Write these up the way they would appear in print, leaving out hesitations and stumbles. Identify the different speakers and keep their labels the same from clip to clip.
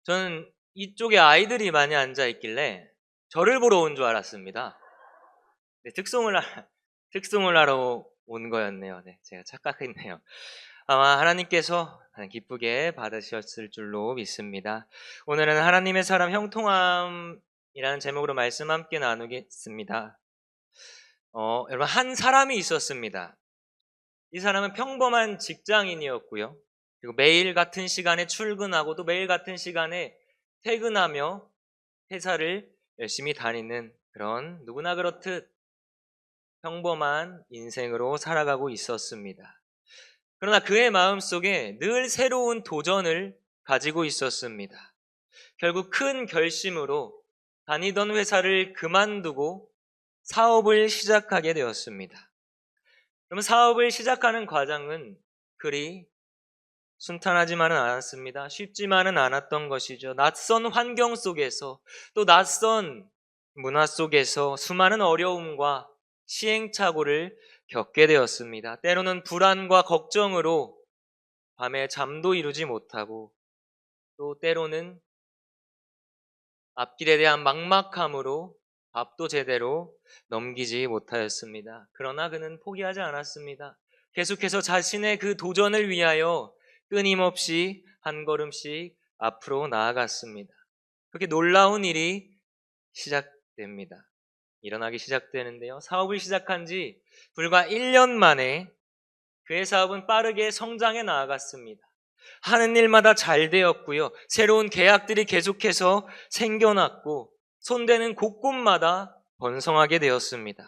Speaker 1: 저는 이쪽에 아이들이 많이 앉아 있길래 저를 보러 온 줄 알았습니다. 네, 특송을 하러 온 거였네요. 네, 제가 착각했네요. 아마 하나님께서 기쁘게 받으셨을 줄로 믿습니다. 오늘은 하나님의 사람 형통함이라는 제목으로 말씀 함께 나누겠습니다. 여러분, 한 사람이 있었습니다. 이 사람은 평범한 직장인이었고요. 그리고 매일 같은 시간에 출근하고 또 매일 같은 시간에 퇴근하며 회사를 열심히 다니는 그런 누구나 그렇듯 평범한 인생으로 살아가고 있었습니다. 그러나 그의 마음속에 늘 새로운 도전을 가지고 있었습니다. 결국 큰 결심으로 다니던 회사를 그만두고 사업을 시작하게 되었습니다. 그러면 사업을 시작하는 과정은 그리 순탄하지만은 않았습니다. 쉽지만은 않았던 것이죠. 낯선 환경 속에서 또 낯선 문화 속에서 수많은 어려움과 시행착오를 겪게 되었습니다. 때로는 불안과 걱정으로 밤에 잠도 이루지 못하고 또 때로는 앞길에 대한 막막함으로 밥도 제대로 넘기지 못하였습니다. 그러나 그는 포기하지 않았습니다. 계속해서 자신의 그 도전을 위하여 끊임없이 한 걸음씩 앞으로 나아갔습니다. 그렇게 놀라운 일이 시작됩니다. 일어나기 시작되는데요. 사업을 시작한 지 불과 1년 만에 그의 사업은 빠르게 성장해 나아갔습니다. 하는 일마다 잘 되었고요. 새로운 계약들이 계속해서 생겨났고 손대는 곳곳마다 번성하게 되었습니다.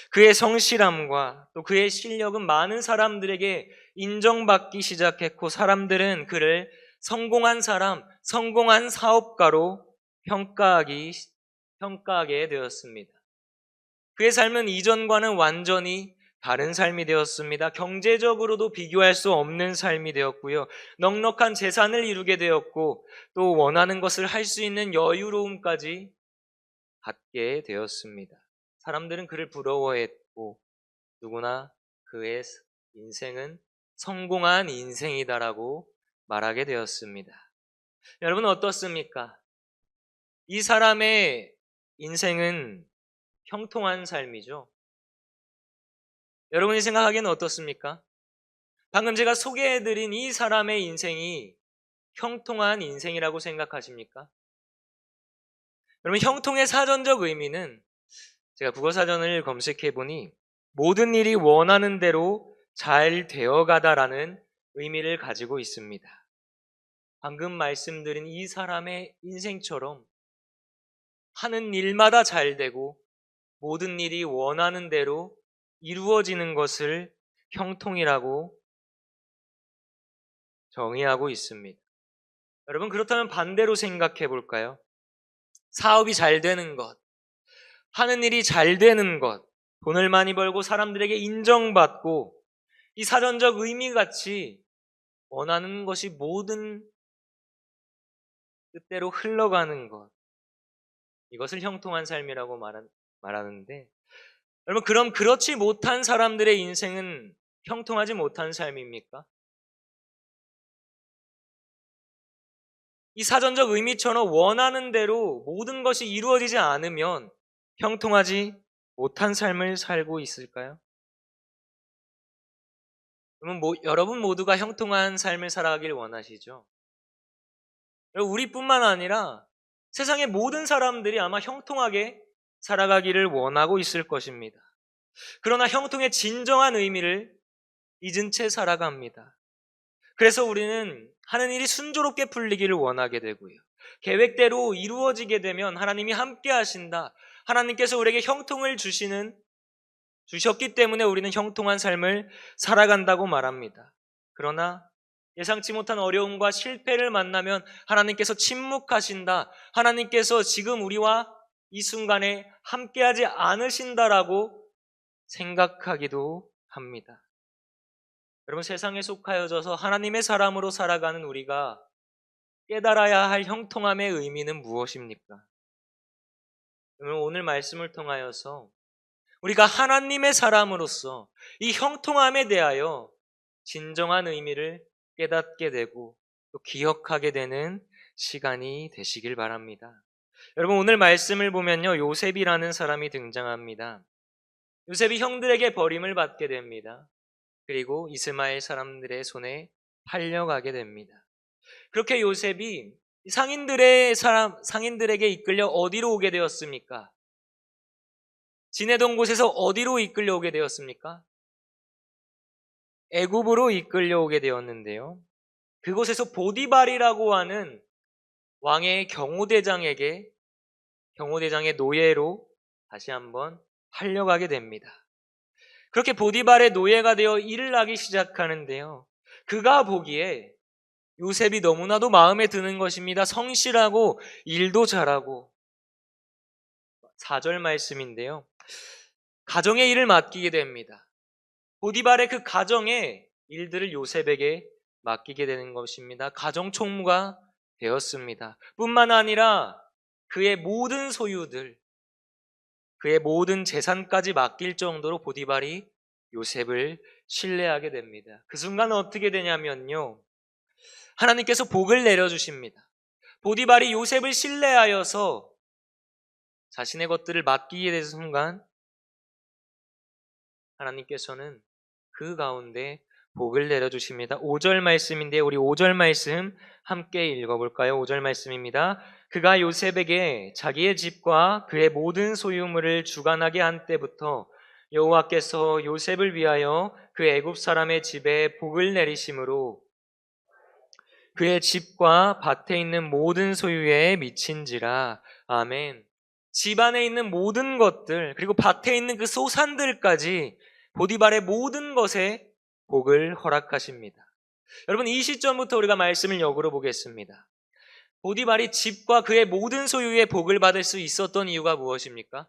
Speaker 1: 그의 성실함과 또 그의 실력은 많은 사람들에게 인정받기 시작했고 사람들은 그를 성공한 사람, 성공한 사업가로 평가하게 되었습니다. 그의 삶은 이전과는 완전히 다른 삶이 되었습니다. 경제적으로도 비교할 수 없는 삶이 되었고요. 넉넉한 재산을 이루게 되었고 또 원하는 것을 할 수 있는 여유로움까지 갖게 되었습니다. 사람들은 그를 부러워했고 누구나 그의 인생은 성공한 인생이다라고 말하게 되었습니다. 여러분 어떻습니까? 이 사람의 인생은 형통한 삶이죠. 여러분이 생각하기에는 어떻습니까? 방금 제가 소개해드린 이 사람의 인생이 형통한 인생이라고 생각하십니까? 여러분, 형통의 사전적 의미는 제가 국어사전을 검색해보니 모든 일이 원하는 대로 잘 되어가다라는 의미를 가지고 있습니다. 방금 말씀드린 이 사람의 인생처럼 하는 일마다 잘 되고 모든 일이 원하는 대로 이루어지는 것을 형통이라고 정의하고 있습니다. 여러분 그렇다면 반대로 생각해 볼까요? 사업이 잘 되는 것, 하는 일이 잘 되는 것, 돈을 많이 벌고 사람들에게 인정받고 이 사전적 의미같이 원하는 것이 모든 뜻대로 흘러가는 것, 이것을 형통한 삶이라고 말하는데 여러분 그럼 그렇지 못한 사람들의 인생은 형통하지 못한 삶입니까? 이 사전적 의미처럼 원하는 대로 모든 것이 이루어지지 않으면 형통하지 못한 삶을 살고 있을까요? 그러면 여러분 모두가 형통한 삶을 살아가길 원하시죠? 우리뿐만 아니라 세상의 모든 사람들이 아마 형통하게 살아가기를 원하고 있을 것입니다. 그러나 형통의 진정한 의미를 잊은 채 살아갑니다. 그래서 우리는 하는 일이 순조롭게 풀리기를 원하게 되고요. 계획대로 이루어지게 되면 하나님이 함께 하신다. 하나님께서 우리에게 형통을 주셨기 때문에 우리는 형통한 삶을 살아간다고 말합니다. 그러나 예상치 못한 어려움과 실패를 만나면 하나님께서 침묵하신다. 하나님께서 지금 우리와 이 순간에 함께하지 않으신다라고 생각하기도 합니다. 여러분 세상에 속하여져서 하나님의 사람으로 살아가는 우리가 깨달아야 할 형통함의 의미는 무엇입니까? 여러분 오늘 말씀을 통하여서 우리가 하나님의 사람으로서 이 형통함에 대하여 진정한 의미를 깨닫게 되고 또 기억하게 되는 시간이 되시길 바랍니다. 여러분, 오늘 말씀을 보면요, 요셉이라는 사람이 등장합니다. 요셉이 형들에게 버림을 받게 됩니다. 그리고 이스마엘 사람들의 손에 팔려가게 됩니다. 그렇게 요셉이 상인들에게 이끌려 어디로 오게 되었습니까? 지내던 곳에서 어디로 이끌려 오게 되었습니까? 애굽으로 이끌려 오게 되었는데요. 그곳에서 보디발이라고 하는 왕의 경호대장의 노예로 다시 한번 팔려가게 됩니다. 그렇게 보디발의 노예가 되어 일을 하기 시작하는데요. 그가 보기에 요셉이 너무나도 마음에 드는 것입니다. 성실하고 일도 잘하고. 4절 말씀인데요. 가정의 일을 맡기게 됩니다. 보디발의 그 가정의 일들을 요셉에게 맡기게 되는 것입니다. 가정 총무가 되었습니다. 뿐만 아니라 그의 모든 소유들, 그의 모든 재산까지 맡길 정도로 보디발이 요셉을 신뢰하게 됩니다. 그 순간 어떻게 되냐면요, 하나님께서 복을 내려주십니다. 보디발이 요셉을 신뢰하여서 자신의 것들을 맡기게 된 순간 하나님께서는 그 가운데 복을 내려주십니다. 5절 말씀인데 우리 5절 말씀 함께 읽어볼까요? 5절 말씀입니다. 그가 요셉에게 자기의 집과 그의 모든 소유물을 주관하게 한 때부터 여호와께서 요셉을 위하여 그 애굽 사람의 집에 복을 내리심으로 그의 집과 밭에 있는 모든 소유에 미친지라. 아멘. 집 안에 있는 모든 것들, 그리고 밭에 있는 그 소산들까지 보디발의 모든 것에 복을 허락하십니다. 여러분, 이 시점부터 우리가 말씀을 역으로 보겠습니다. 보디발이 집과 그의 모든 소유에 복을 받을 수 있었던 이유가 무엇입니까?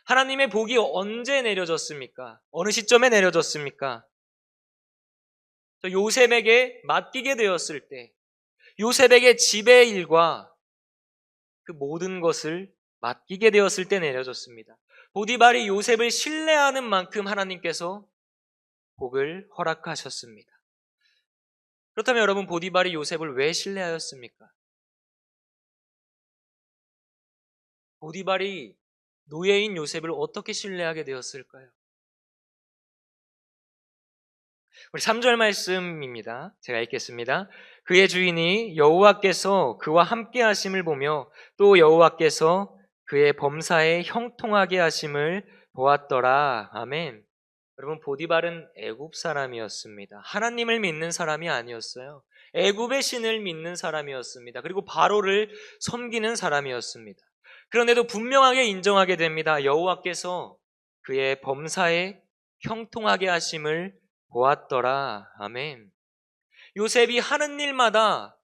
Speaker 1: 하나님의 복이 언제 내려졌습니까? 어느 시점에 내려졌습니까? 요셉에게 맡기게 되었을 때, 요셉에게 집의 일과 그 모든 것을 맡기게 되었을 때 내려졌습니다. 보디발이 요셉을 신뢰하는 만큼 하나님께서 복을 허락하셨습니다. 그렇다면 여러분, 보디발이 요셉을 왜 신뢰하였습니까? 보디발이 노예인 요셉을 어떻게 신뢰하게 되었을까요? 우리 3절 말씀입니다. 제가 읽겠습니다. 그의 주인이 여호와께서 그와 함께 하심을 보며 또 여호와께서 그의 범사에 형통하게 하심을 보았더라. 아멘. 여러분, 보디발은 애굽 사람이었습니다. 하나님을 믿는 사람이 아니었어요. 애굽의 신을 믿는 사람이었습니다. 그리고 바로를 섬기는 사람이었습니다. 그런데도 분명하게 인정하게 됩니다. 여호와께서 그의 범사에 형통하게 하심을 보았더라. 아멘. 요셉이 하는 일마다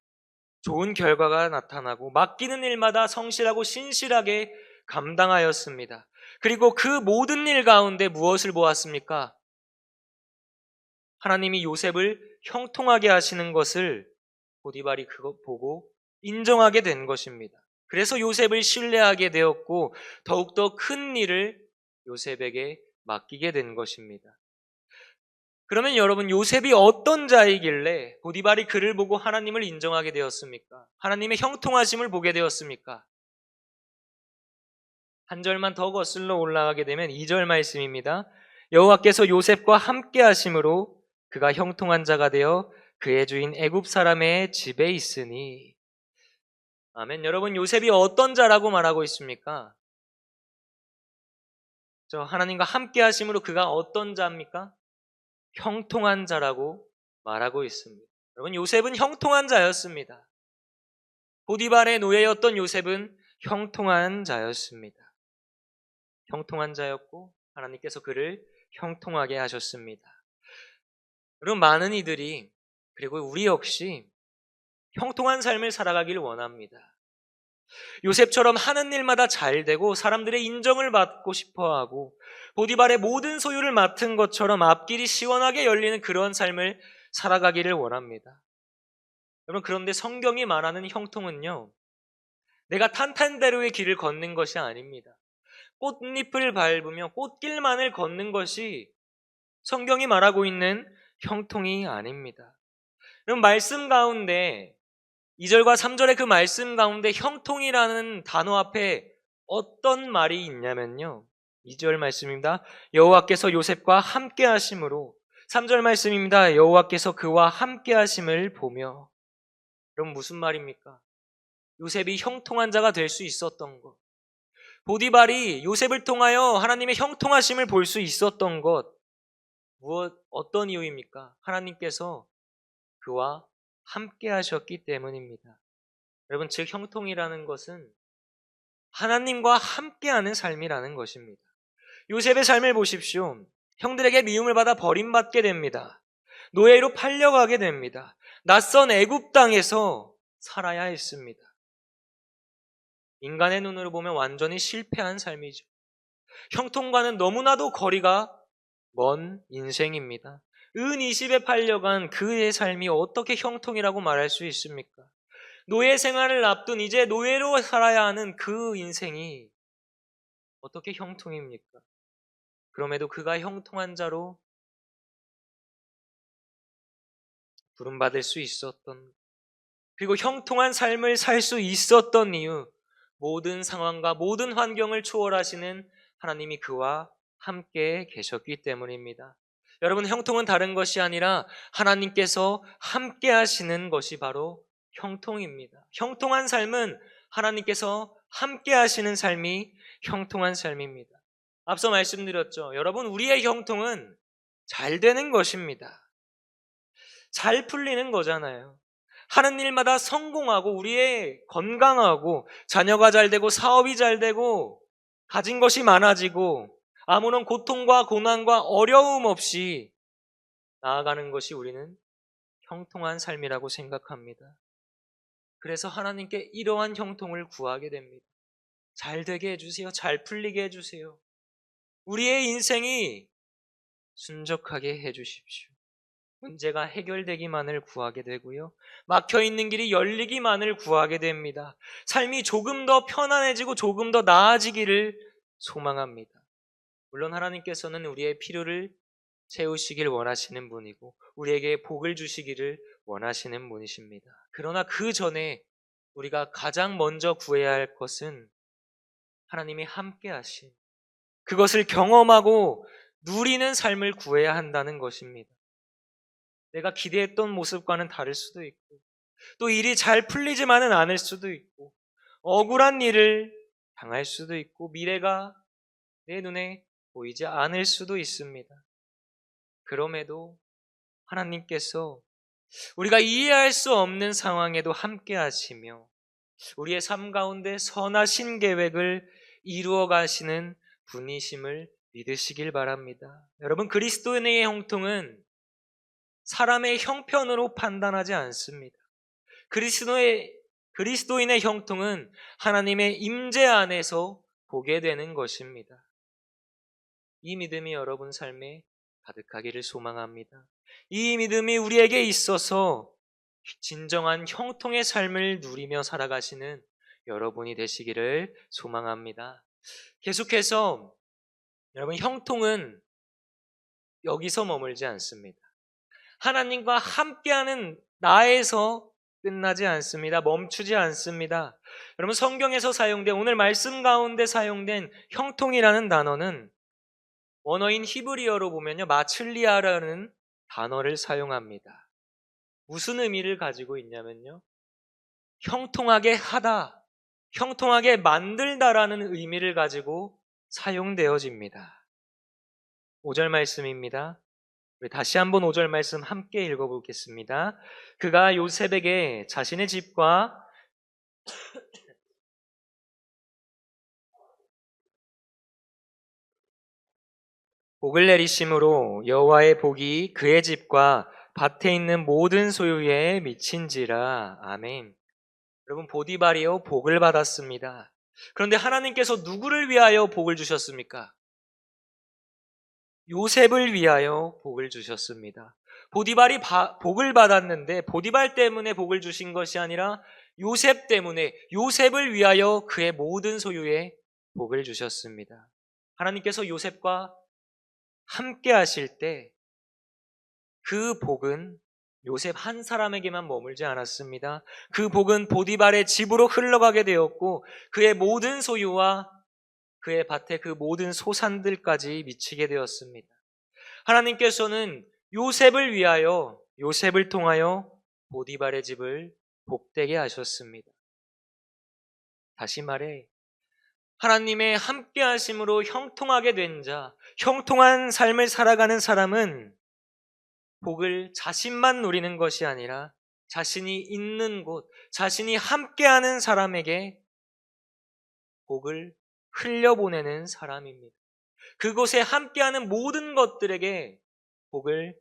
Speaker 1: 좋은 결과가 나타나고 맡기는 일마다 성실하고 신실하게 감당하였습니다. 그리고 그 모든 일 가운데 무엇을 보았습니까? 하나님이 요셉을 형통하게 하시는 것을 보디발이 그것 보고 인정하게 된 것입니다. 그래서 요셉을 신뢰하게 되었고 더욱더 큰 일을 요셉에게 맡기게 된 것입니다. 그러면 여러분, 요셉이 어떤 자이길래 보디발이 그를 보고 하나님을 인정하게 되었습니까? 하나님의 형통하심을 보게 되었습니까? 한 절만 더 거슬러 올라가게 되면 2절 말씀입니다. 여호와께서 요셉과 함께 하심으로 그가 형통한 자가 되어 그의 주인 애굽 사람의 집에 있으니. 아멘. 여러분, 요셉이 어떤 자라고 말하고 있습니까? 저 하나님과 함께 하심으로 그가 어떤 자입니까? 형통한 자라고 말하고 있습니다. 여러분, 요셉은 형통한 자였습니다. 보디발의 노예였던 요셉은 형통한 자였습니다. 형통한 자였고 하나님께서 그를 형통하게 하셨습니다. 여러분, 많은 이들이, 그리고 우리 역시 형통한 삶을 살아가기를 원합니다. 요셉처럼 하는 일마다 잘 되고 사람들의 인정을 받고 싶어하고 보디발의 모든 소유를 맡은 것처럼 앞길이 시원하게 열리는 그런 삶을 살아가기를 원합니다. 여러분, 그런데 성경이 말하는 형통은요, 내가 탄탄대로의 길을 걷는 것이 아닙니다. 꽃잎을 밟으며 꽃길만을 걷는 것이 성경이 말하고 있는 형통이 아닙니다. 그럼 말씀 가운데 2절과 3절의 그 말씀 가운데 형통이라는 단어 앞에 어떤 말이 있냐면요. 2절 말씀입니다. 여호와께서 요셉과 함께 하심으로. 3절 말씀입니다. 여호와께서 그와 함께 하심을 보며. 그럼 무슨 말입니까? 요셉이 형통한 자가 될 수 있었던 것. 보디발이 요셉을 통하여 하나님의 형통하심을 볼 수 있었던 것. 어떤 이유입니까? 하나님께서 그와 함께 하셨기 때문입니다. 여러분, 즉 형통이라는 것은 하나님과 함께하는 삶이라는 것입니다. 요셉의 삶을 보십시오. 형들에게 미움을 받아 버림받게 됩니다. 노예로 팔려가게 됩니다. 낯선 애굽 땅에서 살아야 했습니다. 인간의 눈으로 보면 완전히 실패한 삶이죠. 형통과는 너무나도 거리가 먼 인생입니다. 은 20에 팔려간 그의 삶이 어떻게 형통이라고 말할 수 있습니까? 노예 생활을 앞둔 이제 노예로 살아야 하는 그 인생이 어떻게 형통입니까? 그럼에도 그가 형통한 자로 부름받을 수 있었던, 그리고 형통한 삶을 살 수 있었던 이유, 모든 상황과 모든 환경을 초월하시는 하나님이 그와 함께 계셨기 때문입니다. 여러분, 형통은 다른 것이 아니라 하나님께서 함께 하시는 것이 바로 형통입니다. 형통한 삶은 하나님께서 함께 하시는 삶이 형통한 삶입니다. 앞서 말씀드렸죠. 여러분, 우리의 형통은 잘 되는 것입니다. 잘 풀리는 거잖아요. 하는 일마다 성공하고 우리의 건강하고 자녀가 잘 되고 사업이 잘 되고 가진 것이 많아지고 아무런 고통과 고난과 어려움 없이 나아가는 것이 우리는 형통한 삶이라고 생각합니다. 그래서 하나님께 이러한 형통을 구하게 됩니다. 잘 되게 해주세요. 잘 풀리게 해주세요. 우리의 인생이 순적하게 해주십시오. 문제가 해결되기만을 구하게 되고요. 막혀있는 길이 열리기만을 구하게 됩니다. 삶이 조금 더 편안해지고 조금 더 나아지기를 소망합니다. 물론 하나님께서는 우리의 필요를 채우시길 원하시는 분이고 우리에게 복을 주시기를 원하시는 분이십니다. 그러나 그 전에 우리가 가장 먼저 구해야 할 것은 하나님이 함께 하신, 그것을 경험하고 누리는 삶을 구해야 한다는 것입니다. 내가 기대했던 모습과는 다를 수도 있고 또 일이 잘 풀리지만은 않을 수도 있고 억울한 일을 당할 수도 있고 미래가 내 눈에 보이지 않을 수도 있습니다. 그럼에도 하나님께서 우리가 이해할 수 없는 상황에도 함께 하시며 우리의 삶 가운데 선하신 계획을 이루어 가시는 분이심을 믿으시길 바랍니다. 여러분, 그리스도인의 형통은 사람의 형편으로 판단하지 않습니다. 그리스도인의 형통은 하나님의 임재 안에서 보게 되는 것입니다. 이 믿음이 여러분 삶에 가득하기를 소망합니다. 이 믿음이 우리에게 있어서 진정한 형통의 삶을 누리며 살아가시는 여러분이 되시기를 소망합니다. 계속해서 여러분, 형통은 여기서 머물지 않습니다. 하나님과 함께하는 나에서 끝나지 않습니다. 멈추지 않습니다. 여러분, 성경에서 사용된, 오늘 말씀 가운데 사용된 형통이라는 단어는 원어인 히브리어로 보면요, 마칠리아라는 단어를 사용합니다. 무슨 의미를 가지고 있냐면요, 형통하게 하다, 형통하게 만들다라는 의미를 가지고 사용되어집니다. 5절 말씀입니다. 우리 다시 한번 5절 말씀 함께 읽어보겠습니다. 그가 요셉에게 자신의 집과 복을 내리심으로 여호와의 복이 그의 집과 밭에 있는 모든 소유에 미친지라. 아멘. 여러분, 보디발이요, 복을 받았습니다. 그런데 하나님께서 누구를 위하여 복을 주셨습니까? 요셉을 위하여 복을 주셨습니다. 보디발이 복을 받았는데 보디발 때문에 복을 주신 것이 아니라 요셉 때문에, 요셉을 위하여 그의 모든 소유에 복을 주셨습니다. 하나님께서 요셉과 함께 하실 때 그 복은 요셉 한 사람에게만 머물지 않았습니다. 그 복은 보디발의 집으로 흘러가게 되었고 그의 모든 소유와 그의 밭의 그 모든 소산들까지 미치게 되었습니다. 하나님께서는 요셉을 통하여 보디발의 집을 복되게 하셨습니다. 다시 말해 하나님의 함께 하심으로 형통하게 된 자, 형통한 삶을 살아가는 사람은 복을 자신만 누리는 것이 아니라 자신이 있는 곳, 자신이 함께하는 사람에게 복을 흘려보내는 사람입니다. 그곳에 함께하는 모든 것들에게 복을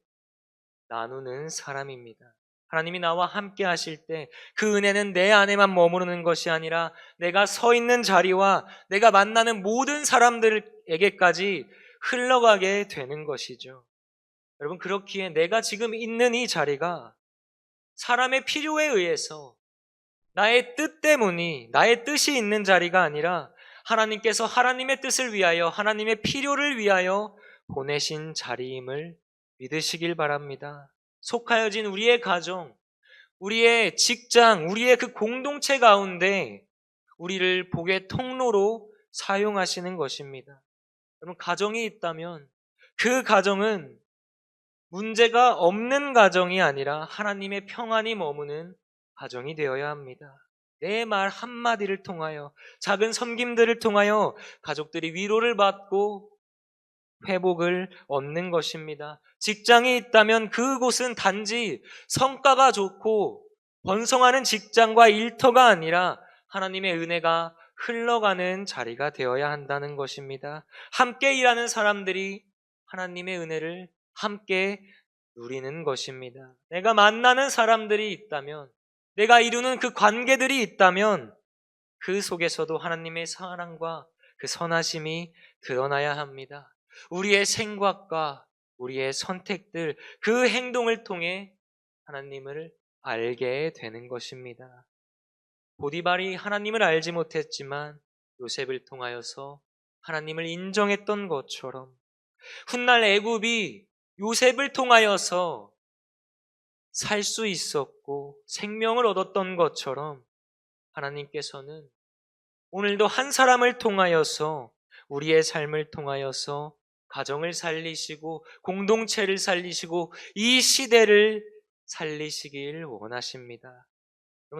Speaker 1: 나누는 사람입니다. 하나님이 나와 함께 하실 때 그 은혜는 내 안에만 머무르는 것이 아니라 내가 서 있는 자리와 내가 만나는 모든 사람들에게까지 흘러가게 되는 것이죠. 여러분, 그렇기에 내가 지금 있는 이 자리가 사람의 필요에 의해서 나의 나의 뜻이 있는 자리가 아니라 하나님께서 하나님의 뜻을 위하여 하나님의 필요를 위하여 보내신 자리임을 믿으시길 바랍니다. 속하여진 우리의 가정, 우리의 직장, 우리의 그 공동체 가운데 우리를 복의 통로로 사용하시는 것입니다. 여러분, 가정이 있다면 그 가정은 문제가 없는 가정이 아니라 하나님의 평안이 머무는 가정이 되어야 합니다. 내 말 한마디를 통하여, 작은 섬김들을 통하여 가족들이 위로를 받고 회복을 얻는 것입니다. 직장이 있다면 그곳은 단지 성과가 좋고 번성하는 직장과 일터가 아니라 하나님의 은혜가 흘러가는 자리가 되어야 한다는 것입니다. 함께 일하는 사람들이 하나님의 은혜를 함께 누리는 것입니다. 내가 만나는 사람들이 있다면, 내가 이루는 그 관계들이 있다면 그 속에서도 하나님의 사랑과 그 선하심이 드러나야 합니다. 우리의 생각과 우리의 선택들, 그 행동을 통해 하나님을 알게 되는 것입니다. 보디발이 하나님을 알지 못했지만 요셉을 통하여서 하나님을 인정했던 것처럼 훗날 애굽이 요셉을 통하여서 살 수 있었고 생명을 얻었던 것처럼 하나님께서는 오늘도 한 사람을 통하여서 우리의 삶을 통하여서 가정을 살리시고 공동체를 살리시고 이 시대를 살리시길 원하십니다.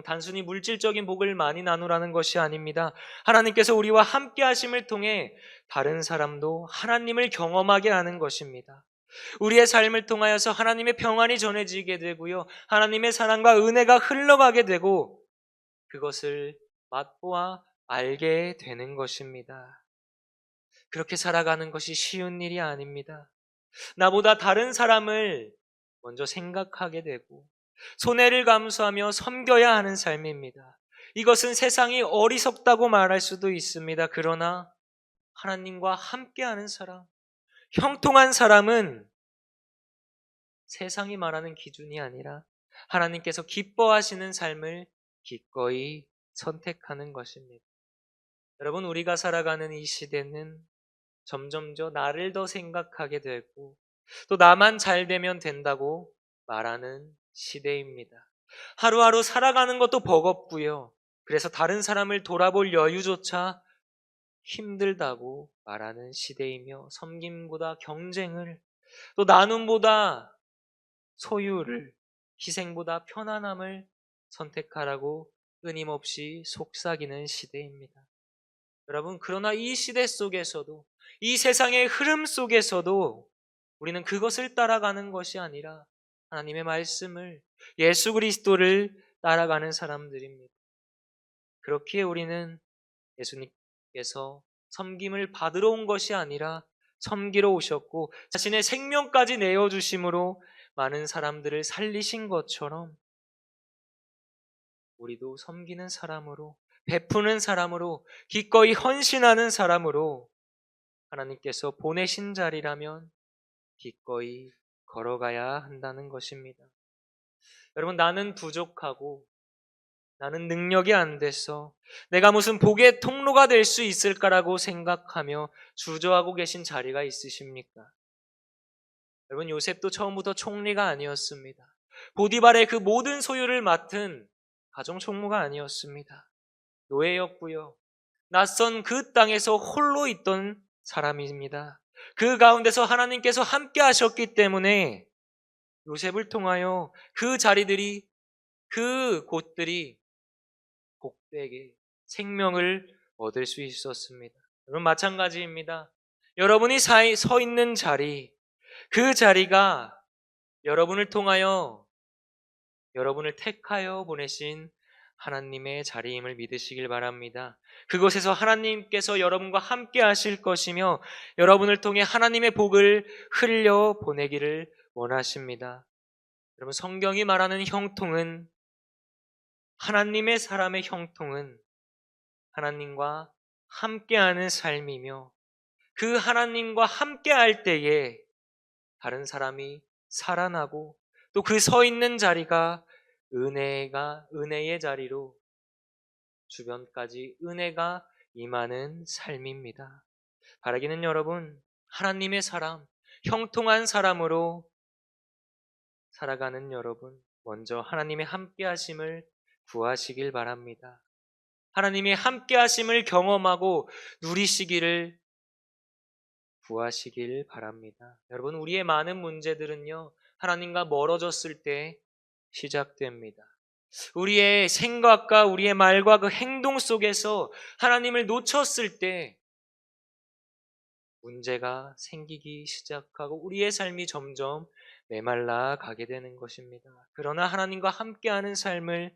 Speaker 1: 단순히 물질적인 복을 많이 나누라는 것이 아닙니다. 하나님께서 우리와 함께 하심을 통해 다른 사람도 하나님을 경험하게 하는 것입니다. 우리의 삶을 통하여서 하나님의 평안이 전해지게 되고요. 하나님의 사랑과 은혜가 흘러가게 되고 그것을 맛보아 알게 되는 것입니다. 그렇게 살아가는 것이 쉬운 일이 아닙니다. 나보다 다른 사람을 먼저 생각하게 되고 손해를 감수하며 섬겨야 하는 삶입니다. 이것은 세상이 어리석다고 말할 수도 있습니다. 그러나 하나님과 함께하는 사람, 형통한 사람은 세상이 말하는 기준이 아니라 하나님께서 기뻐하시는 삶을 기꺼이 선택하는 것입니다. 여러분, 우리가 살아가는 이 시대는 점점 나를 더 생각하게 되고 또 나만 잘 되면 된다고 말하는 시대입니다. 하루하루 살아가는 것도 버겁고요. 그래서 다른 사람을 돌아볼 여유조차 힘들다고 말하는 시대이며 섬김보다 경쟁을, 또 나눔보다 소유를, 희생보다 편안함을 선택하라고 끊임없이 속삭이는 시대입니다. 여러분, 그러나 이 시대 속에서도, 이 세상의 흐름 속에서도 우리는 그것을 따라가는 것이 아니라 하나님의 말씀을, 예수 그리스도를 따라가는 사람들입니다. 그렇기에 우리는 예수님께서 섬김을 받으러 온 것이 아니라 섬기러 오셨고 자신의 생명까지 내어주심으로 많은 사람들을 살리신 것처럼 우리도 섬기는 사람으로, 베푸는 사람으로, 기꺼이 헌신하는 사람으로 하나님께서 보내신 자리라면 기꺼이 걸어가야 한다는 것입니다. 여러분, 나는 부족하고 나는 능력이 안 돼서 내가 무슨 복의 통로가 될 수 있을까라고 생각하며 주저하고 계신 자리가 있으십니까? 여러분, 요셉도 처음부터 총리가 아니었습니다. 보디발의 그 모든 소유를 맡은 가정 총무가 아니었습니다. 노예였고요. 낯선 그 땅에서 홀로 있던 사람입니다. 그 가운데서 하나님께서 함께 하셨기 때문에 요셉을 통하여 그 자리들이, 그 곳들이 복되게 생명을 얻을 수 있었습니다. 여러분, 마찬가지입니다. 여러분이 서 있는 자리, 그 자리가 여러분을 통하여, 여러분을 택하여 보내신 하나님의 자리임을 믿으시길 바랍니다. 그곳에서 하나님께서 여러분과 함께 하실 것이며 여러분을 통해 하나님의 복을 흘려 보내기를 원하십니다. 여러분, 성경이 말하는 형통은, 하나님의 사람의 형통은 하나님과 함께하는 삶이며, 그 하나님과 함께할 때에 다른 사람이 살아나고 또 그 서 있는 자리가 은혜의 자리로 주변까지 은혜가 임하는 삶입니다. 바라기는 여러분, 하나님의 사람, 형통한 사람으로 살아가는 여러분, 먼저 하나님의 함께하심을 구하시길 바랍니다. 하나님의 함께하심을 경험하고 누리시기를 구하시길 바랍니다. 여러분, 우리의 많은 문제들은요, 하나님과 멀어졌을 때 시작됩니다. 우리의 생각과 우리의 말과 그 행동 속에서 하나님을 놓쳤을 때 문제가 생기기 시작하고 우리의 삶이 점점 메말라 가게 되는 것입니다. 그러나 하나님과 함께하는 삶을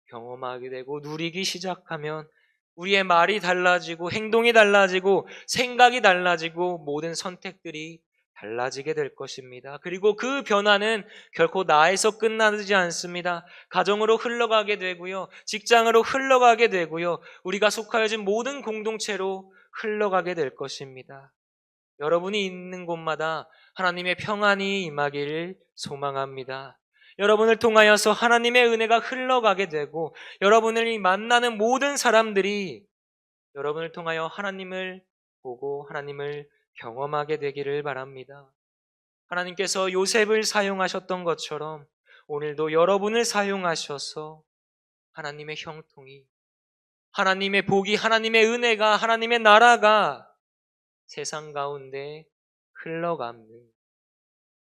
Speaker 1: 경험하게 되고 누리기 시작하면 우리의 말이 달라지고 행동이 달라지고 생각이 달라지고 모든 선택들이 달라지게 될 것입니다. 그리고 그 변화는 결코 나에서 끝나지 않습니다. 가정으로 흘러가게 되고요. 직장으로 흘러가게 되고요. 우리가 속하여진 모든 공동체로 흘러가게 될 것입니다. 여러분이 있는 곳마다 하나님의 평안이 임하기를 소망합니다. 여러분을 통하여서 하나님의 은혜가 흘러가게 되고 여러분을 만나는 모든 사람들이 여러분을 통하여 하나님을 보고 하나님을 경험하게 되기를 바랍니다. 하나님께서 요셉을 사용하셨던 것처럼 오늘도 여러분을 사용하셔서 하나님의 형통이, 하나님의 복이, 하나님의 은혜가, 하나님의 나라가 세상 가운데 흘러가는,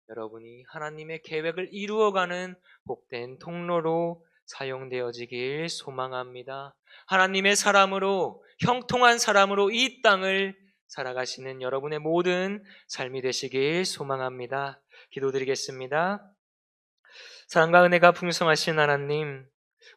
Speaker 1: 여러분이 하나님의 계획을 이루어가는 복된 통로로 사용되어지길 소망합니다. 하나님의 사람으로, 형통한 사람으로 이 땅을 살아가시는 여러분의 모든 삶이 되시길 소망합니다. 기도드리겠습니다. 사랑과 은혜가 풍성하신 하나님,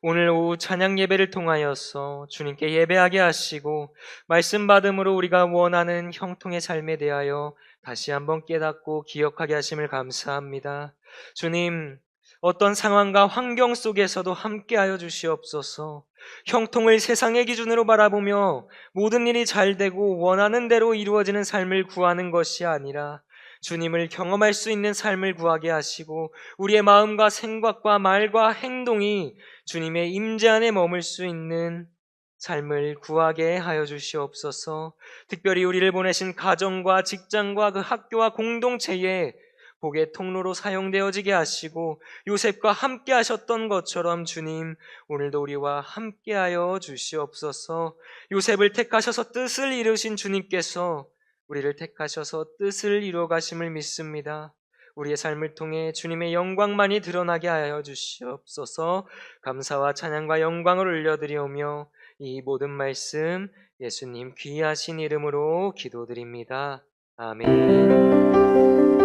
Speaker 1: 오늘 오후 찬양 예배를 통하여서 주님께 예배하게 하시고 말씀 받음으로 우리가 원하는 형통의 삶에 대하여 다시 한번 깨닫고 기억하게 하심을 감사합니다. 주님, 어떤 상황과 환경 속에서도 함께하여 주시옵소서. 형통을 세상의 기준으로 바라보며 모든 일이 잘 되고 원하는 대로 이루어지는 삶을 구하는 것이 아니라 주님을 경험할 수 있는 삶을 구하게 하시고 우리의 마음과 생각과 말과 행동이 주님의 임재 안에 머물 수 있는 삶을 구하게 하여 주시옵소서. 특별히 우리를 보내신 가정과 직장과 그 학교와 공동체에 복의 통로로 사용되어지게 하시고 요셉과 함께 하셨던 것처럼 주님, 오늘도 우리와 함께 하여 주시옵소서. 요셉을 택하셔서 뜻을 이루신 주님께서 우리를 택하셔서 뜻을 이루어 가심을 믿습니다. 우리의 삶을 통해 주님의 영광만이 드러나게 하여 주시옵소서. 감사와 찬양과 영광을 올려드리오며 이 모든 말씀 예수님 귀하신 이름으로 기도드립니다. 아멘.